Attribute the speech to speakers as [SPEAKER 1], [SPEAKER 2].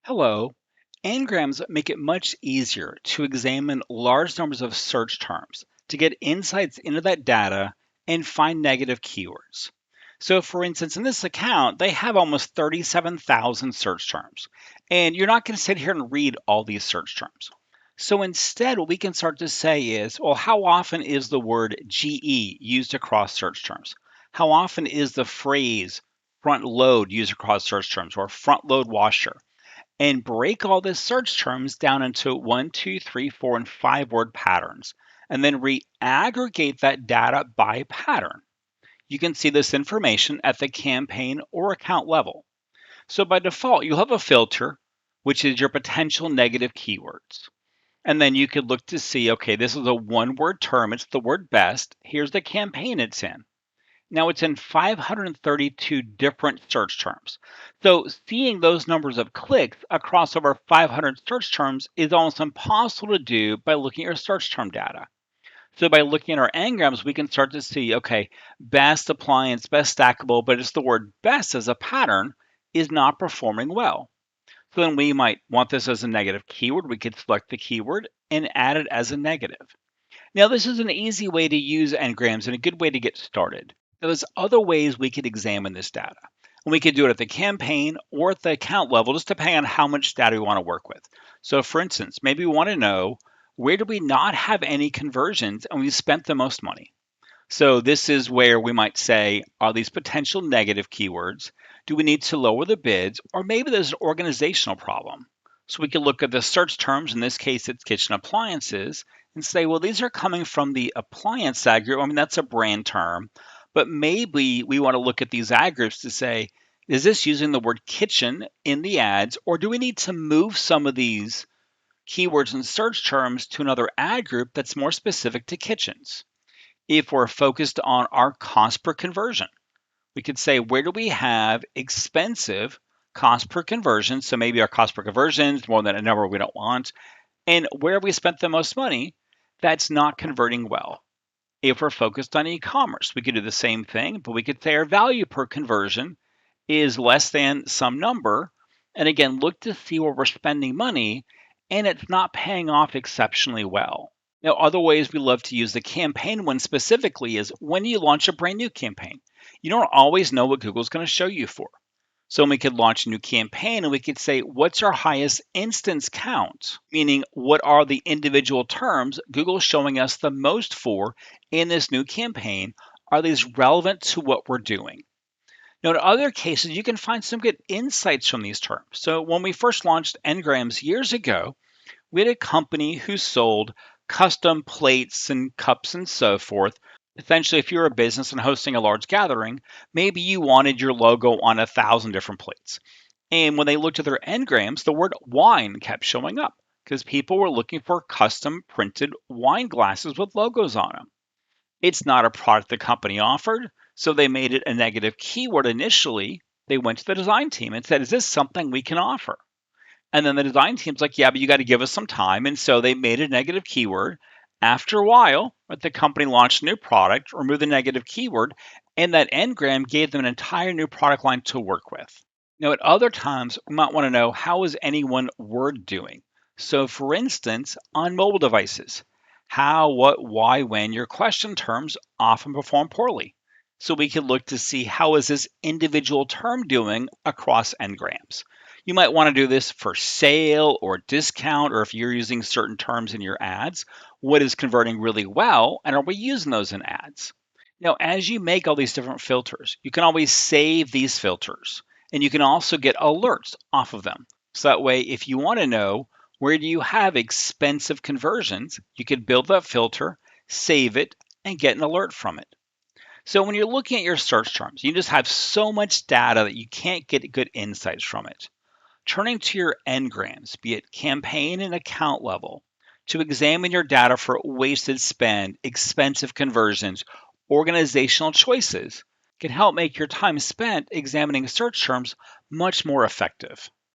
[SPEAKER 1] Hello. Anagrams make it much easier to examine large numbers of search terms to get insights into that data and find negative keywords. So, for instance, in this account, they have almost 37,000 search terms. And you're not going to sit here and read all these search terms. So instead, what we can start to say is, well, how often is the word GE used across search terms? How often is the phrase front load used across search terms or front load washer? And break all the search terms down into one, two, three, four, and 5 word patterns, and then re-aggregate that data by pattern. You can see this information at the campaign or account level. So by default, you'll have a filter, which is your potential negative keywords. And then you could look to see, okay, this is a 1 word term. It's the word best. Here's the campaign it's in. Now it's in 532 different search terms. So seeing those numbers of clicks across over 500 search terms is almost impossible to do by looking at your search term data. So by looking at our engrams, we can start to see, okay, best appliance, best stackable, but it's the word best as a pattern is not performing well. So then we might want this as a negative keyword. We could select the keyword and add it as a negative. Now, this is an easy way to use engrams and a good way to get started. There's other ways we could examine this data. And we could do it at the campaign or at the account level, just depending on how much data we want to work with. So for instance, maybe we want to know, where do we not have any conversions and we spent the most money? So this is where we might say, are these potential negative keywords? Do we need to lower the bids? Or maybe there's an organizational problem. So we could look at the search terms, in this case it's kitchen appliances, and say, well, these are coming from the appliance ad group. I mean, that's a brand term, but maybe we want to look at these ad groups to say, is this using the word kitchen in the ads, or do we need to move some of these keywords and search terms to another ad group that's more specific to kitchens? If we're focused on our cost per conversion, we could say, where do we have expensive cost per conversion? So maybe our cost per conversion is more than a number we don't want. And where have we spent the most money that's not converting well? If we're focused on e-commerce, we could do the same thing, but we could say our value per conversion is less than some number. And again, look to see where we're spending money and it's not paying off exceptionally well. Now, other ways we love to use the campaign one specifically is when you launch a brand new campaign. You don't always know what Google's going to show you for. So we could launch a new campaign and we could say, what's our highest instance count? Meaning, what are the individual terms Google's showing us the most for in this new campaign? Are these relevant to what we're doing? Now, in other cases, you can find some good insights from these terms. So when we first launched Ngrams years ago, we had a company who sold custom plates and cups and so forth. Essentially, if you're a business and hosting a large gathering, maybe you wanted your logo on 1,000 different plates. And when they looked at their engrams, the word wine kept showing up because people were looking for custom printed wine glasses with logos on them. It's not a product the company offered, so they made it a negative keyword initially. They went to the design team and said, is this something we can offer? And then the design team's like, yeah, but you got to give us some time. And so they made a negative keyword. After a while, the company launched a new product, removed the negative keyword, and that engram gave them an entire new product line to work with. Now, at other times, we might want to know, how is any one word doing? So, for instance, on mobile devices, how, what, why, when, your question terms often perform poorly. So we could look to see, how is this individual term doing across engrams? You might want to do this for sale or discount, or if you're using certain terms in your ads, what is converting really well, and are we using those in ads? Now, as you make all these different filters, you can always save these filters, and you can also get alerts off of them. So that way, if you want to know where do you have expensive conversions, you could build that filter, save it, and get an alert from it. So when you're looking at your search terms, you just have so much data that you can't get good insights from it. Turning to your engrams, be it campaign and account level, to examine your data for wasted spend, expensive conversions, organizational choices, can help make your time spent examining search terms much more effective.